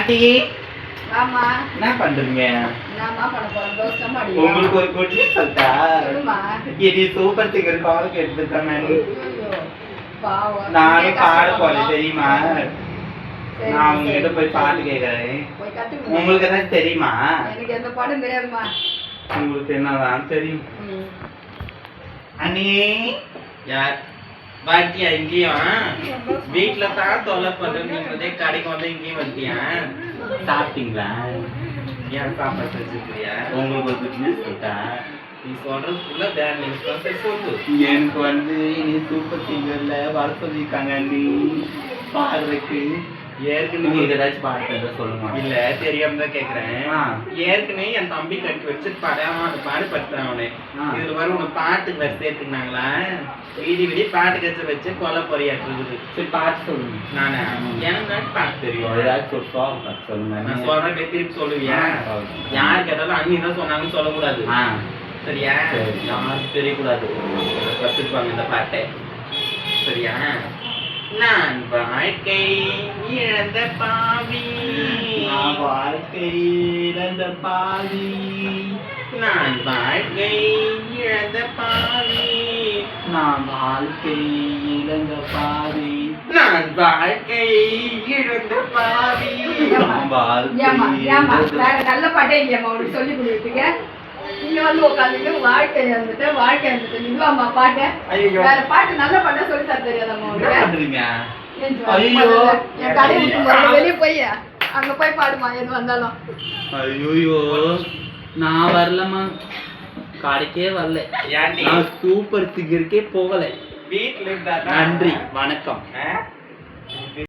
பாட்டி ஆமா என்ன பண்றீங்க? நான்மா பண்ண போறேன் தோசை மாடி. உங்களுக்கு ஒரு குட் நியூஸ் சொல்றா. சொல்லுமா. இது சூப்பர் சிங்கர் கால் கேட்டுட்டேன் நான். பாவம். நானே பாட போறேன் தெரியுமா? சரி, நான் உங்ககிட்ட போய் பாட்டு கேக்குறேன். போய் கத்துக்கணும். உங்களுக்கு எதாவது தெரியுமா? எனக்கு எந்த பாட்டும் தெரியாதுமா. உங்களுக்கு என்னதான் தெரியும்? அண்ணி யார் பாட்டியா இங்கேயும் வீட்டுல தான் தொலை பண்றீங்களே கடைக்கு வந்து இங்கேயும் வந்துட்டியா? சாப்பிட்டீங்களா? ஏன் சாப்பாடு வச்சிருக்கியா? உங்களுக்கு ஒரு குட் நியூஸ் சொல்றா. நீ சொல்றது ஃபுல்லா பேட் நியூஸ் தான். சரி சொல்லு. எனக்கு வந்து நீ சூப்பர் சிங்கர்ல வர சொல்லியிருக்காங்க நீ பாடுறதுக்கு. ஏற்கனவே உங்களுக்கு ஏதாச்சும் பாட்டு தெரிஞ்சா சொல்லுங்க. இல்ல தெரியாம தான் கேக்குறேன். ஏற்கனவே என் தம்பி கட்டி வச்சு படாம அந்த பாடு படுத்துறான் அவனு. இதுல வர உனக்கு பாட்டுக்கு வச்சு சேர்த்துக்கினாங்களா? விடி பாட்டு கச்சு வச்சு கொலை பொறியாட்டு. சரி பாட்டு சொல்லுங்க. நானே எனக்கு பாட்டு தெரியும். ஏதாச்சும் ஒரு சாங் பாட்டு சொல்லுங்க. நான் சொல்றேன் திருப்பி சொல்லுவியா? யார் கேட்டாலும் அண்ணி தான் சொன்னாங்கன்னு சொல்லக்கூடாது. சரியா? யாருக்கு தெரியக்கூடாது. கத்துப்பாங்க இந்த பாட்டை. சரியா? நான் வாழ்க்கை இழந்த பாவி, நான் வாழ்க்கை இழந்த பாவி, நான் வாழ்க்கை இழந்த பாவி, நான் வாழ்க்கை இழந்த பாவி, நான் வாழ்க்கை இழந்த பாவி. வேற நல்ல பாட்டே இல்லையம்மா உனக்கு சொல்லி கொடுத்துருக்க. இங்க வந்து உட்காந்துட்டு வாழ்க்கை இருந்துட்டு இதுவாம்மா பாட்டு. வேற பாட்டு நல்ல பாட்டா சொல்லி தர தெரியாதம்மா உனக்கு. என் கடை விட்டு வெளியே போய் அங்க போய் பாடுமா எது வந்தாலும். ஐயோ நான் வரலம்மா, கடைக்கே வரல. நான் சூப்பர் சிங்கருக்கே போகல. வீட்டுல இருந்தா நன்றி வணக்கம்.